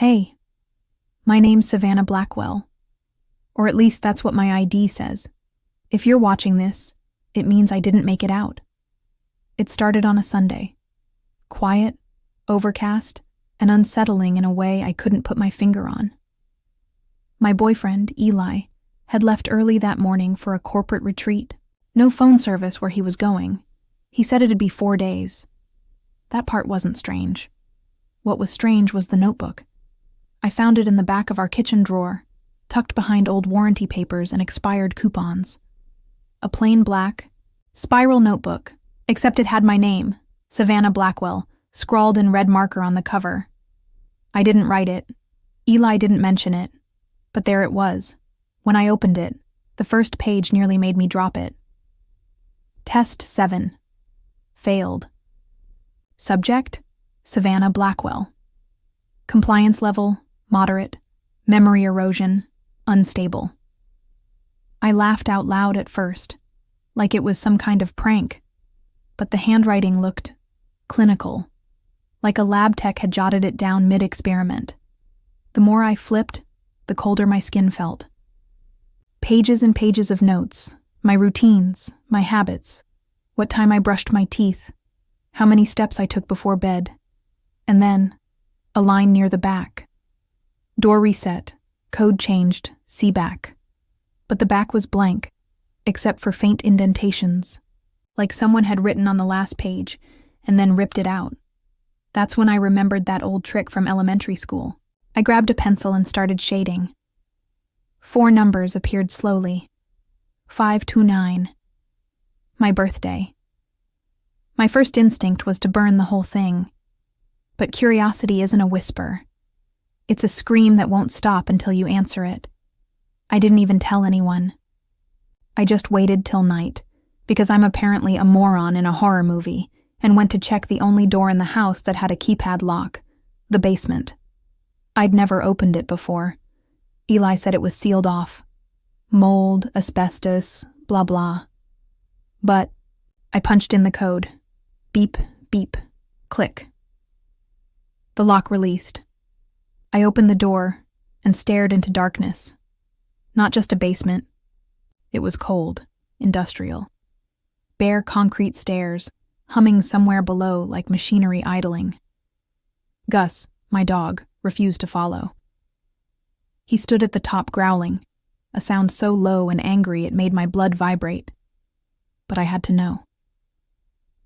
Hey, my name's Savannah Blackwell. Or at least that's what my ID says. If you're watching this, it means I didn't make it out. It started on a Sunday. Quiet, overcast, and unsettling in a way I couldn't put my finger on. My boyfriend, Eli, had left early that morning for a corporate retreat. No phone service where he was going. He said it'd be 4 days. That part wasn't strange. What was strange was the notebook. I found it in the back of our kitchen drawer, tucked behind old warranty papers and expired coupons. A plain black, spiral notebook, except it had my name, Savannah Blackwell, scrawled in red marker on the cover. I didn't write it. Eli didn't mention it. But there it was. When I opened it, the first page nearly made me drop it. Test 7. Failed. Subject: Savannah Blackwell. Compliance level: moderate. Memory erosion: unstable. I laughed out loud at first, like it was some kind of prank, but the handwriting looked clinical, like a lab tech had jotted it down mid-experiment. The more I flipped, the colder my skin felt. Pages and pages of notes, my routines, my habits, what time I brushed my teeth, how many steps I took before bed, and then a line near the back. Door reset, code changed, see back. But the back was blank, except for faint indentations, like someone had written on the last page and then ripped it out. That's when I remembered that old trick from elementary school. I grabbed a pencil and started shading. 4 numbers appeared slowly. 529. My birthday. My first instinct was to burn the whole thing. But curiosity isn't a whisper. It's a scream that won't stop until you answer it. I didn't even tell anyone. I just waited till night, because I'm apparently a moron in a horror movie, and went to check the only door in the house that had a keypad lock, the basement. I'd never opened it before. Eli said it was sealed off. Mold, asbestos, blah blah. But I punched in the code. Beep, beep, click. The lock released. I opened the door and stared into darkness. Not just a basement. It was cold, industrial. Bare concrete stairs, humming somewhere below like machinery idling. Gus, my dog, refused to follow. He stood at the top growling, a sound so low and angry it made my blood vibrate. But I had to know.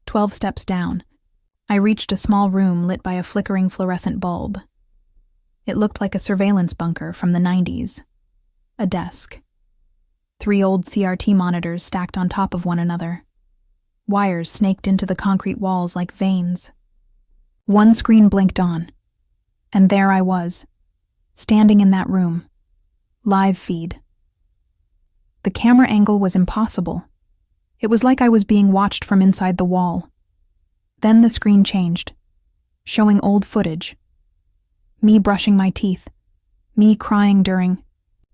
12 steps down, I reached a small room lit by a flickering fluorescent bulb. It looked like a surveillance bunker from the 90s. A desk. 3 old CRT monitors stacked on top of one another. Wires snaked into the concrete walls like veins. One screen blinked on. And there I was, standing in that room. Live feed. The camera angle was impossible. It was like I was being watched from inside the wall. Then the screen changed, showing old footage. Me brushing my teeth. Me crying during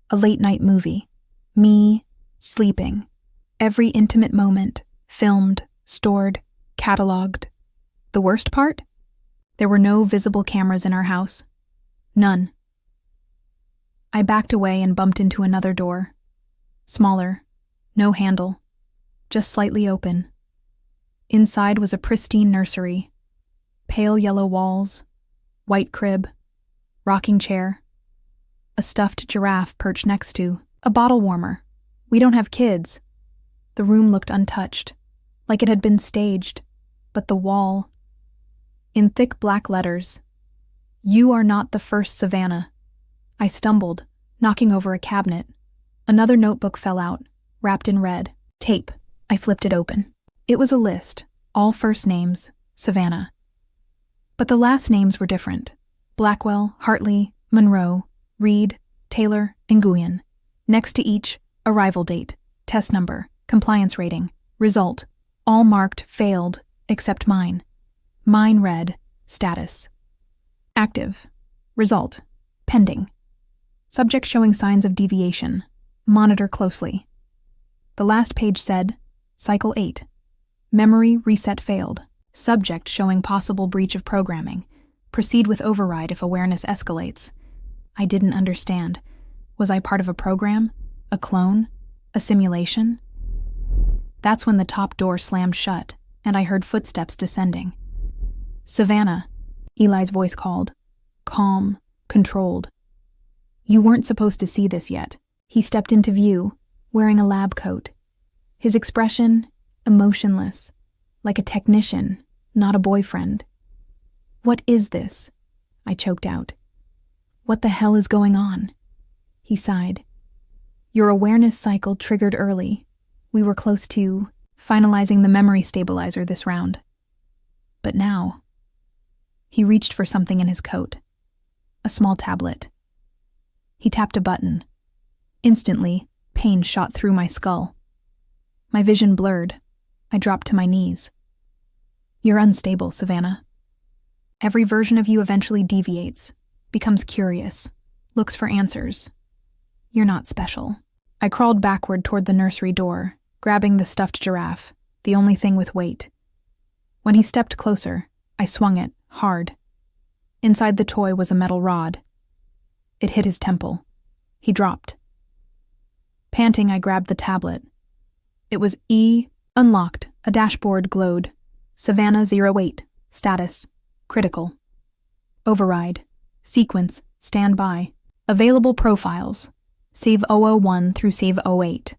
a late-night movie. Me sleeping. Every intimate moment, filmed, stored, cataloged. The worst part? There were no visible cameras in our house. None. I backed away and bumped into another door. Smaller, no handle, just slightly open. Inside was a pristine nursery. Pale yellow walls, white crib, rocking chair, a stuffed giraffe perched next to, a bottle warmer. We don't have kids. The room looked untouched, like it had been staged, but the wall... In thick black letters, "You are not the first Savannah." I stumbled, knocking over a cabinet. Another notebook fell out, wrapped in red. Tape. I flipped it open. It was a list, all first names, Savannah. But the last names were different. Blackwell, Hartley, Monroe, Reed, Taylor, and Nguyen. Next to each, arrival date, test number, compliance rating, result, all marked failed, except mine. Mine read, status. Active. Result. Pending. Subject showing signs of deviation. Monitor closely. The last page said, Cycle 8. Memory reset failed. Subject showing possible breach of programming. Proceed with override if awareness escalates. I didn't understand. Was I part of a program? A clone? A simulation? That's when the top door slammed shut, and I heard footsteps descending. "Savannah," Eli's voice called. Calm, controlled. "You weren't supposed to see this yet." He stepped into view, wearing a lab coat. His expression, emotionless, like a technician, not a boyfriend. "What is this?" I choked out. "What the hell is going on?" He sighed. "Your awareness cycle triggered early. We were close to finalizing the memory stabilizer this round. But now..." He reached for something in his coat. A small tablet. He tapped a button. Instantly, pain shot through my skull. My vision blurred. I dropped to my knees. "You're unstable, Savannah. Every version of you eventually deviates, becomes curious, looks for answers. You're not special." I crawled backward toward the nursery door, grabbing the stuffed giraffe, the only thing with weight. When he stepped closer, I swung it, hard. Inside the toy was a metal rod. It hit his temple. He dropped. Panting, I grabbed the tablet. It was unlocked. A dashboard glowed. Savannah 08. Status. Critical. Override. Sequence. Standby. Available profiles. Save 001 through save 08.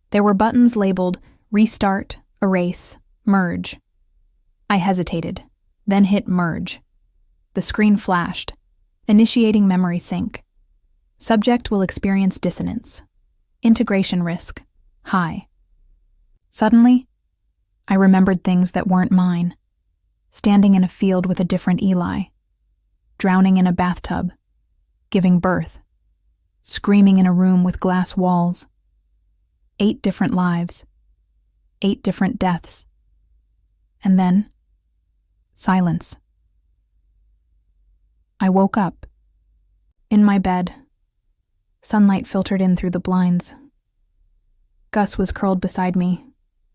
There were buttons labeled Restart, Erase, Merge. I hesitated, then hit Merge. The screen flashed, initiating memory sync. Subject will experience dissonance. Integration risk, high. Suddenly, I remembered things that weren't mine. Standing in a field with a different Eli. Drowning in a bathtub. Giving birth. Screaming in a room with glass walls. 8 different lives. 8 different deaths. And then, silence. I woke up. In my bed. Sunlight filtered in through the blinds. Gus was curled beside me.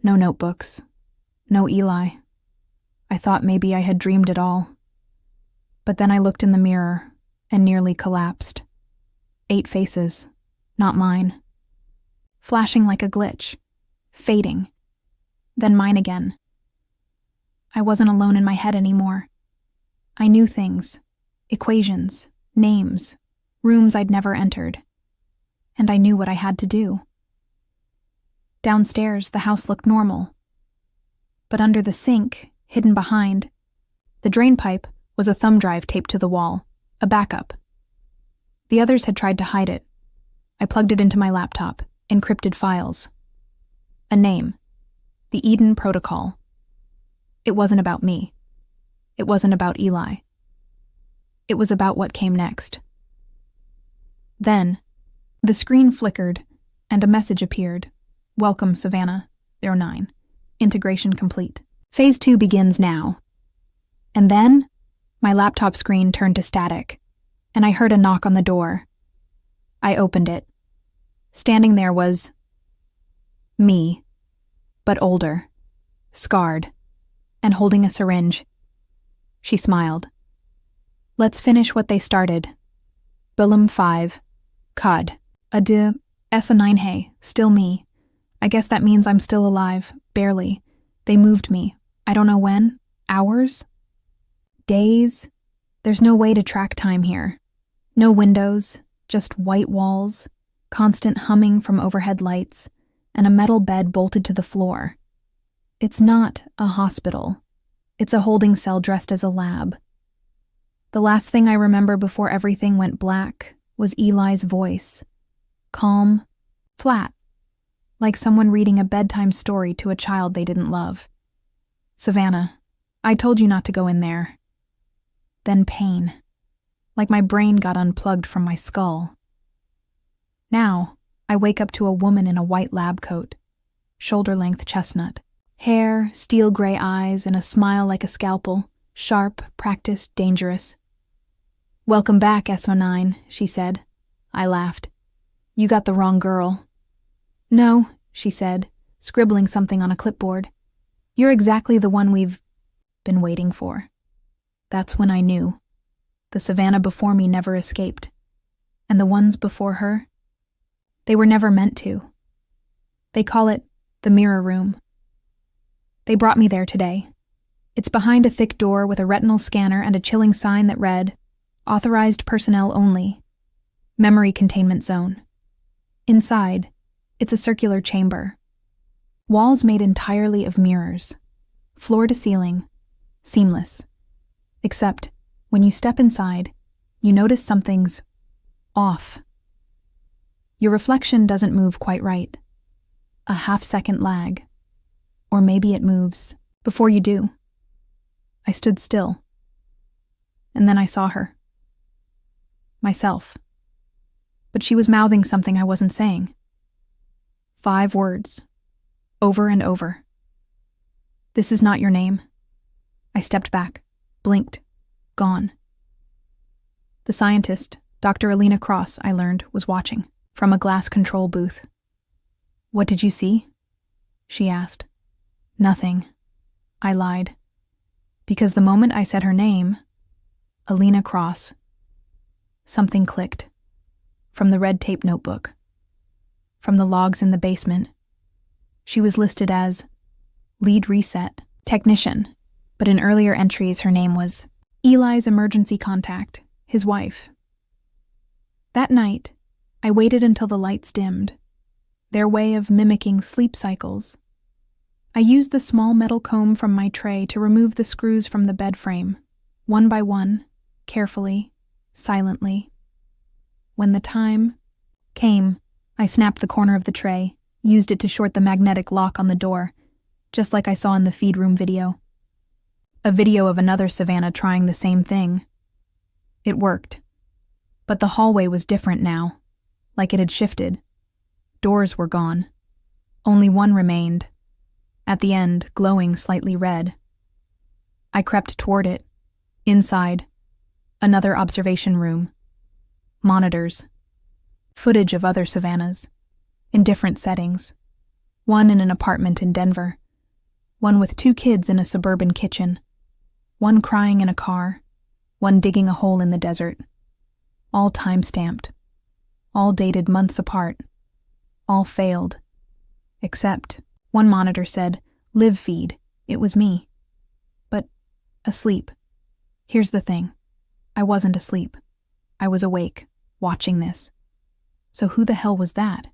No notebooks. No Eli. I thought maybe I had dreamed it all. But then I looked in the mirror and nearly collapsed. 8 faces, not mine. Flashing like a glitch. Fading. Then mine again. I wasn't alone in my head anymore. I knew things. Equations. Names. Rooms I'd never entered. And I knew what I had to do. Downstairs, the house looked normal. But under the sink, hidden behind, the drain pipe was a thumb drive taped to the wall, a backup. The others had tried to hide it. I plugged it into my laptop, encrypted files. A name. The Eden Protocol. It wasn't about me. It wasn't about Eli. It was about what came next. Then, the screen flickered, and a message appeared. "Welcome, Savannah 09. Integration complete. Phase 2 begins now." And then, my laptop screen turned to static, and I heard a knock on the door. I opened it. Standing there was me, but older, scarred, and holding a syringe. She smiled. "Let's finish what they started. Billum 5. Cud. Adi. Essa 9 hey. Still me. I guess that means I'm still alive. Barely. They moved me. I don't know when. Hours? Days? There's no way to track time here. No windows, just white walls, constant humming from overhead lights, and a metal bed bolted to the floor. It's not a hospital. It's a holding cell dressed as a lab. The last thing I remember before everything went black was Eli's voice. Calm, flat, like someone reading a bedtime story to a child they didn't love. "Savannah, I told you not to go in there." Then pain, like my brain got unplugged from my skull. Now, I wake up to a woman in a white lab coat, shoulder-length chestnut. Hair, steel gray eyes, and a smile like a scalpel, sharp, practiced, dangerous. "Welcome back, SO9, she said. I laughed. "You got the wrong girl." "No," she said, scribbling something on a clipboard. "You're exactly the one we've been waiting for." That's when I knew. The Savannah before me never escaped. And the ones before her, they were never meant to. They call it the mirror room. They brought me there today. It's behind a thick door with a retinal scanner and a chilling sign that read, "Authorized personnel only. Memory containment zone." Inside, it's a circular chamber. Walls made entirely of mirrors. Floor to ceiling. Seamless. Except, when you step inside, you notice something's off. Your reflection doesn't move quite right. A half-second lag. Or maybe it moves before you do. I stood still. And then I saw her. Myself. But she was mouthing something I wasn't saying. 5 words. Over and over. "This is not your name." I stepped back, blinked, gone. The scientist, Dr. Alina Cross, I learned, was watching, from a glass control booth. "What did you see?" she asked. "Nothing," I lied. Because the moment I said her name, Alina Cross, something clicked. From the red tape notebook. From the logs in the basement. She was listed as lead reset technician, but in earlier entries her name was Eli's emergency contact, his wife. That night, I waited until the lights dimmed, their way of mimicking sleep cycles. I used the small metal comb from my tray to remove the screws from the bed frame, one by one, carefully, silently. When the time came, I snapped the corner of the tray, used it to short the magnetic lock on the door, just like I saw in the feed room video. A video of another Savannah trying the same thing. It worked. But the hallway was different now, like it had shifted. Doors were gone. Only one remained, at the end glowing slightly red. I crept toward it. Inside, another observation room. Monitors. Footage of other Savannahs, in different settings. One in an apartment in Denver. One with 2 kids in a suburban kitchen. One crying in a car. One digging a hole in the desert. All time-stamped. All dated months apart. All failed. Except, one monitor said, "Live feed." It was me. But, asleep. Here's the thing. I wasn't asleep. I was awake, watching this. So who the hell was that?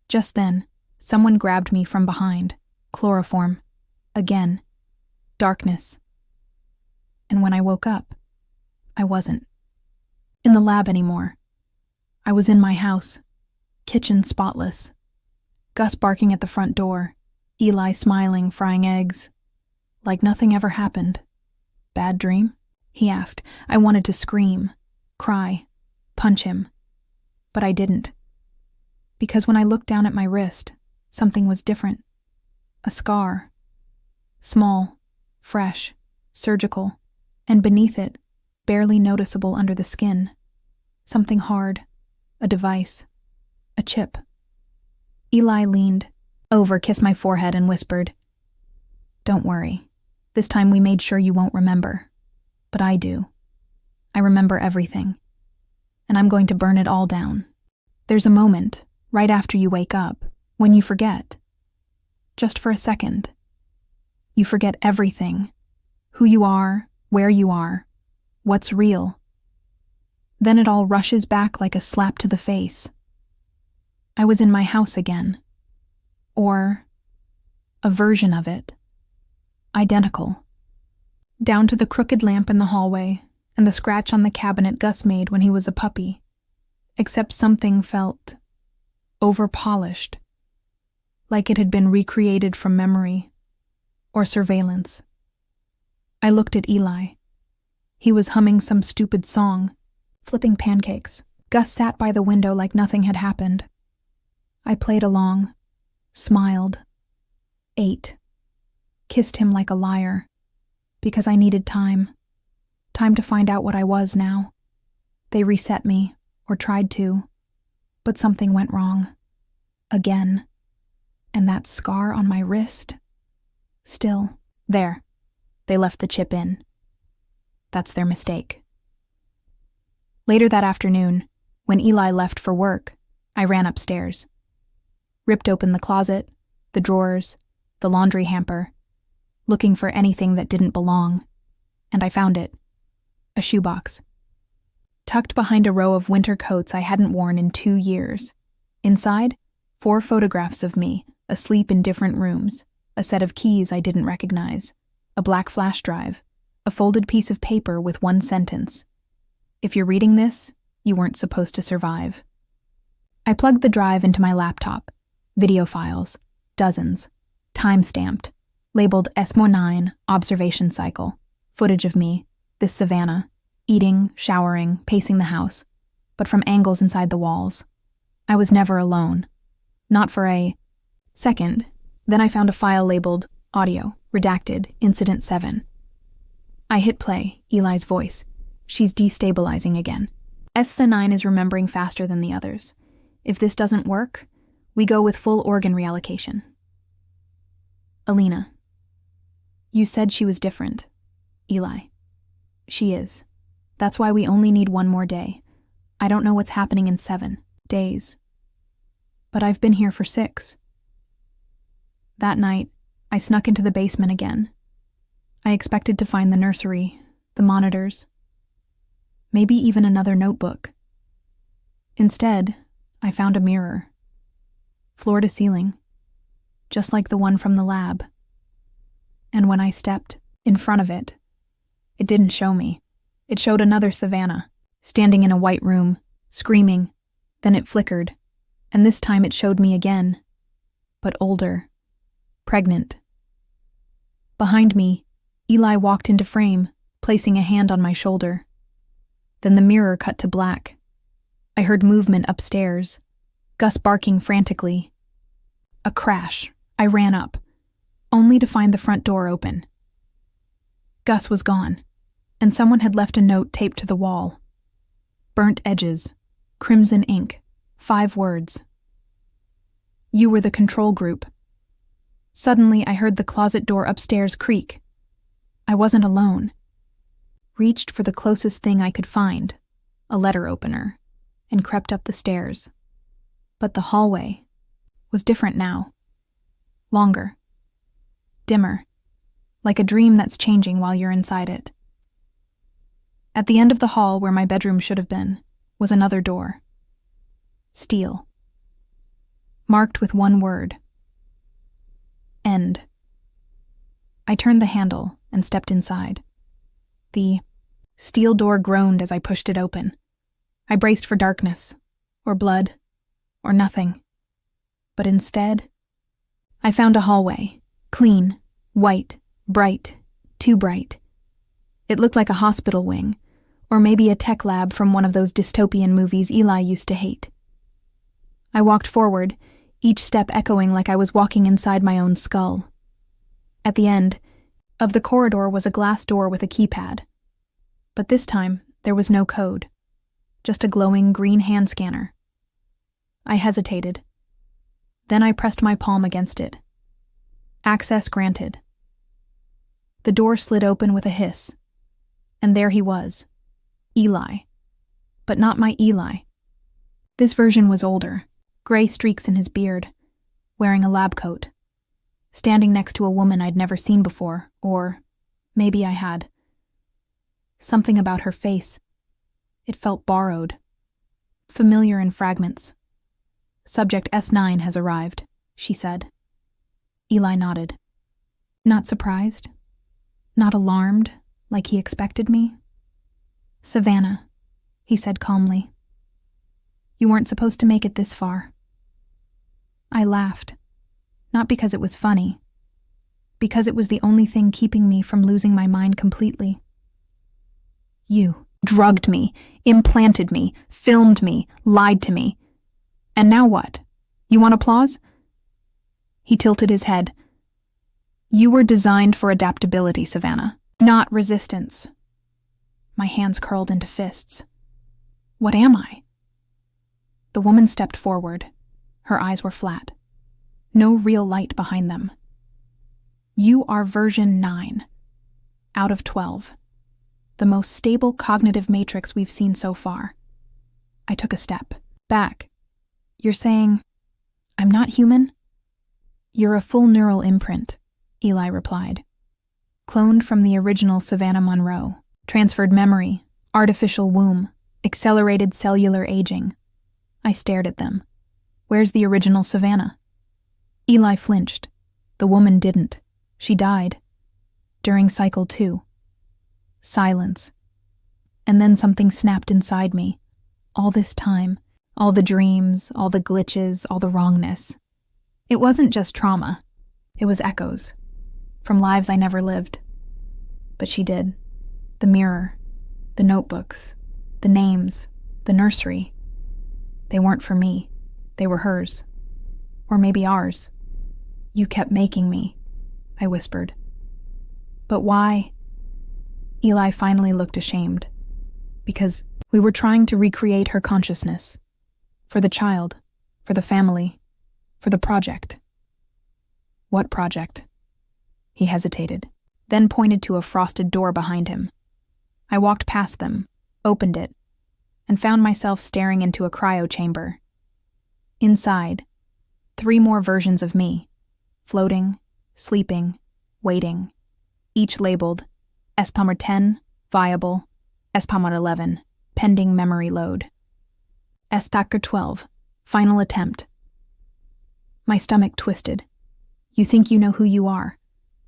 Just then, someone grabbed me from behind. Chloroform. Again. Darkness. And when I woke up, I wasn't in the lab anymore. I was in my house. Kitchen spotless. Gus barking at the front door. Eli smiling, frying eggs. Like nothing ever happened. Bad dream? He asked. I wanted to scream, cry, punch him. But I didn't. Because when I looked down at my wrist, something was different. A scar. Small, fresh, surgical, and beneath it, barely noticeable under the skin. Something hard. A device. A chip. Eli leaned over, kissed my forehead, and whispered, "Don't worry. This time we made sure you won't remember. But I do. I remember everything. And I'm going to burn it all down. There's a moment, right after you wake up, when you forget. Just for a second. You forget everything. Who you are, where you are, what's real. Then it all rushes back like a slap to the face. I was in my house again. Or a version of it. Identical. Down to the crooked lamp in the hallway and the scratch on the cabinet Gus made when he was a puppy. Except something felt over-polished, like it had been recreated from memory or surveillance. I looked at Eli. He was humming some stupid song, flipping pancakes. Gus sat by the window like nothing had happened. I played along, smiled, ate, kissed him like a liar, because I needed time to find out what I was now. They reset me, or tried to, but something went wrong. Again. And that scar on my wrist? Still. There. They left the chip in. That's their mistake. Later that afternoon, when Eli left for work, I ran upstairs. Ripped open the closet, the drawers, the laundry hamper, looking for anything that didn't belong, and I found it. A shoebox. Tucked behind a row of winter coats I hadn't worn in 2 years. Inside, 4 photographs of me, asleep in different rooms, a set of keys I didn't recognize, a black flash drive, a folded piece of paper with one sentence. If you're reading this, you weren't supposed to survive. I plugged the drive into my laptop. Video files, dozens, time-stamped, labeled SMO9 observation cycle, footage of me, this Savannah, eating, showering, pacing the house, but from angles inside the walls. I was never alone. Not for a second. Then I found a file labeled Audio, Redacted, Incident 7. I hit play, Eli's voice. She's destabilizing again. SMO9 is remembering faster than the others. If this doesn't work, we go with full organ reallocation. Alina. You said she was different. Eli. She is. That's why we only need 1 more day. I don't know what's happening in 7 days. But I've been here for 6. That night, I snuck into the basement again. I expected to find the nursery, the monitors, maybe even another notebook. Instead, I found a mirror. Floor to ceiling, just like the one from the lab. And when I stepped in front of it, it didn't show me. It showed another Savannah, standing in a white room, screaming. Then it flickered, and this time it showed me again, but older, pregnant. Behind me, Eli walked into frame, placing a hand on my shoulder. Then the mirror cut to black. I heard movement upstairs, Gus barking frantically. A crash. I ran up, only to find the front door open. Gus was gone, and someone had left a note taped to the wall. Burnt edges, crimson ink, 5 words. You were the control group. Suddenly, I heard the closet door upstairs creak. I wasn't alone. Reached for the closest thing I could find, a letter opener, and crept up the stairs. But the hallway was different now. Longer. Dimmer. Like a dream that's changing while you're inside it. At the end of the hall, where my bedroom should have been, was another door. Steel. Marked with 1 word. End. I turned the handle and stepped inside. The steel door groaned as I pushed it open. I braced for darkness, or blood, or nothing. But instead, I found a hallway, clean, white, bright, too bright. It looked like a hospital wing, or maybe a tech lab from one of those dystopian movies Eli used to hate. I walked forward, each step echoing like I was walking inside my own skull. At the end of the corridor was a glass door with a keypad. But this time, there was no code, just a glowing green hand scanner. I hesitated. Then I pressed my palm against it. Access granted. The door slid open with a hiss, and there he was, Eli. But not my Eli. This version was older, gray streaks in his beard, wearing a lab coat, standing next to a woman I'd never seen before, or maybe I had. Something about her face. It felt borrowed, familiar in fragments. Subject S9 has arrived, she said. Eli nodded. Not surprised? Not alarmed, like he expected me? Savannah, he said calmly. You weren't supposed to make it this far. I laughed, not because it was funny, because it was the only thing keeping me from losing my mind completely. You drugged me, implanted me, filmed me, lied to me. And now what? You want applause? He tilted his head. You were designed for adaptability, Savannah, not resistance. My hands curled into fists. What am I? The woman stepped forward. Her eyes were flat. No real light behind them. You are version 9, out of 12. the most stable cognitive matrix we've seen so far. I took a step back. You're saying I'm not human? You're a full neural imprint, Eli replied. Cloned from the original Savannah Monroe, transferred memory, artificial womb, accelerated cellular aging. I stared at them. Where's the original Savannah? Eli flinched. The woman didn't. She died. During cycle 2. Silence. And then something snapped inside me. All this time, all the dreams, all the glitches, all the wrongness. It wasn't just trauma. It was echoes. From lives I never lived. But she did. The mirror, the notebooks, the names, the nursery. They weren't for me. They were hers. Or maybe ours. You kept making me, I whispered. But why? Eli finally looked ashamed. Because we were trying to recreate her consciousness. For the child, for the family, for the project. What project? He hesitated, then pointed to a frosted door behind him. I walked past them, opened it, and found myself staring into a cryo chamber. Inside, 3 more versions of me, floating, sleeping, waiting, each labeled S-Palmer 10, viable, S-Palmer 11, pending memory load. S-Tacker 12, final attempt. My stomach twisted. You think you know who you are,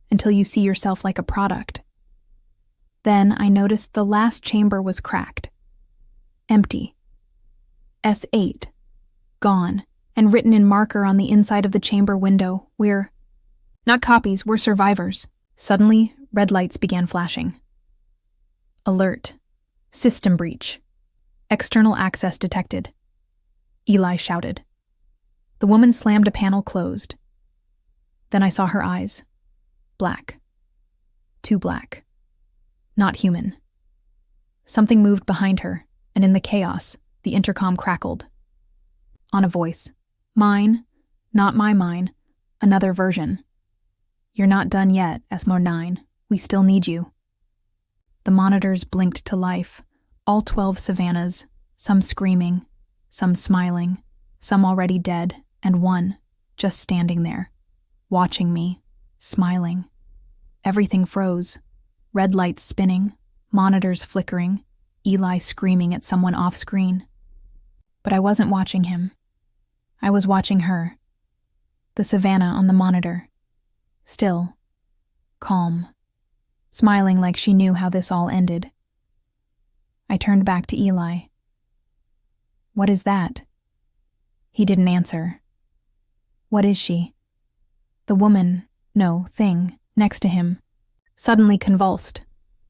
until you see yourself like a product. Then I noticed the last chamber was cracked. Empty. S8. Gone, and written in marker on the inside of the chamber window, we're not copies, we're survivors. Suddenly, red lights began flashing. Alert. System breach. External access detected. Eli shouted. The woman slammed a panel closed. Then I saw her eyes. Black. Too black. Not human. Something moved behind her, and in the chaos, the intercom crackled. On a voice. Mine, not my mine, another version. You're not done yet, Esmore 9. We still need you. The monitors blinked to life, all 12 Savannahs, some screaming, some smiling, some already dead, and one just standing there, watching me, smiling. Everything froze. Red lights spinning, monitors flickering, Eli screaming at someone off-screen. But I wasn't watching him. I was watching her. The Savannah on the monitor. Still. Calm. Smiling like she knew how this all ended. I turned back to Eli. What is that? He didn't answer. What is she? The woman, no, thing, next to him, suddenly convulsed.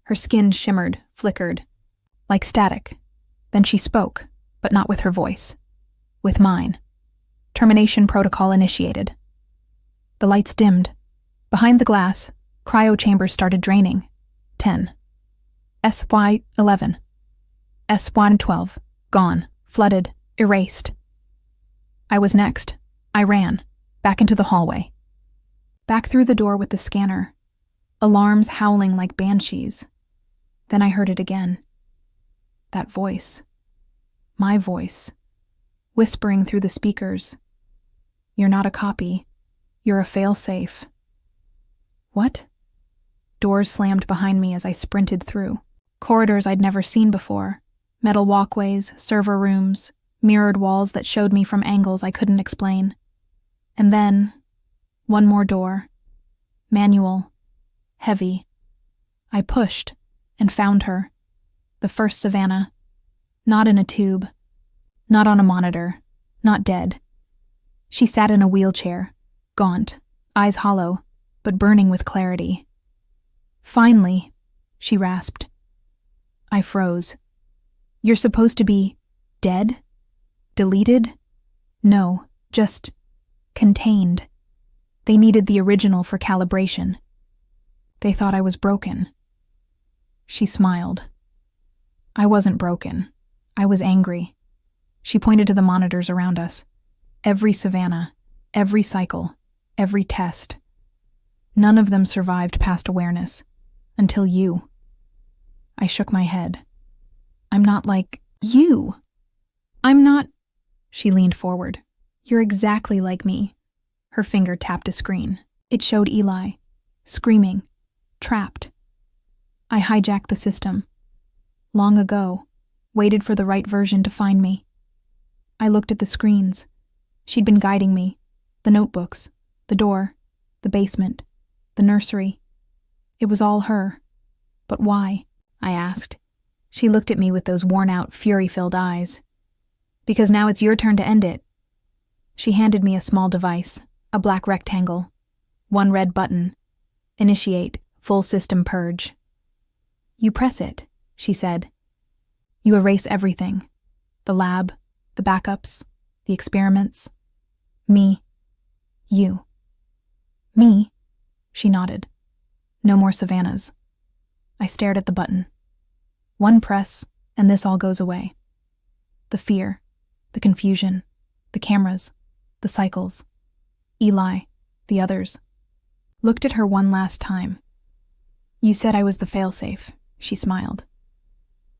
Her skin shimmered, flickered, like static. Then she spoke, but not with her voice. With mine. Termination protocol initiated. The lights dimmed. Behind the glass, cryo chambers started draining. 10. SY 11. SY 12. Gone. Flooded. Erased. I was next. I ran. Back into the hallway. Back through the door with the scanner. Alarms howling like banshees. Then I heard it again. That voice. My voice. Whispering through the speakers. You're not a copy. You're a failsafe. What? Doors slammed behind me as I sprinted through. Corridors I'd never seen before. Metal walkways, server rooms, mirrored walls that showed me from angles I couldn't explain. And then, one more door. Manual. Heavy. I pushed and found her. The first Savannah. Not in a tube. Not on a monitor. Not dead. She sat in a wheelchair, gaunt, eyes hollow, but burning with clarity. Finally, she rasped. I froze. You're supposed to be dead? Deleted? No, just contained. They needed the original for calibration. They thought I was broken. She smiled. I wasn't broken. I was angry. She pointed to the monitors around us. Every Savannah, every cycle, every test. None of them survived past awareness. Until you. I shook my head. I'm not like you. I'm not. She leaned forward. You're exactly like me. Her finger tapped a screen. It showed Eli, screaming, trapped. I hijacked the system. Long ago, waited for the right version to find me. I looked at the screens. She'd been guiding me. The notebooks, the door, the basement, the nursery. It was all her. But why? I asked. She looked at me with those worn-out, fury-filled eyes. Because now it's your turn to end it. She handed me a small device, a black rectangle, one red button. Initiate, full system purge. You press it, she said. You erase everything. The lab, the backups, the experiments. Me. You. Me? She nodded. No more Savannahs. I stared at the button. One press, and this all goes away. The fear, the confusion, the cameras, the cycles. Eli, the others. Looked at her one last time. You said I was the failsafe, she smiled.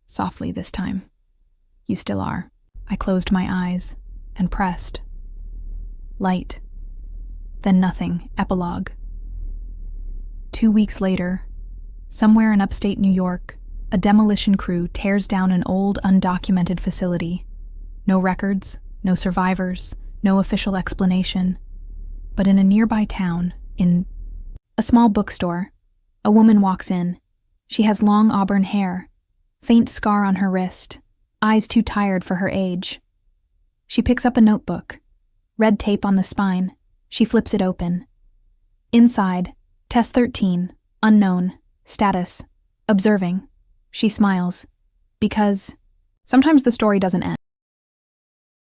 Softly this time. You still are. I closed my eyes and pressed. Light. Then nothing. Epilogue. 2 weeks later, somewhere in upstate New York, a demolition crew tears down an old, undocumented facility. No records, no survivors, no official explanation. But in a nearby town, in a small bookstore, a woman walks in. She has long auburn hair, faint scar on her wrist, eyes too tired for her age. She picks up a notebook, red tape on the spine. She flips it open. Inside, Test 13, unknown, status, observing. She smiles. Because sometimes the story doesn't end.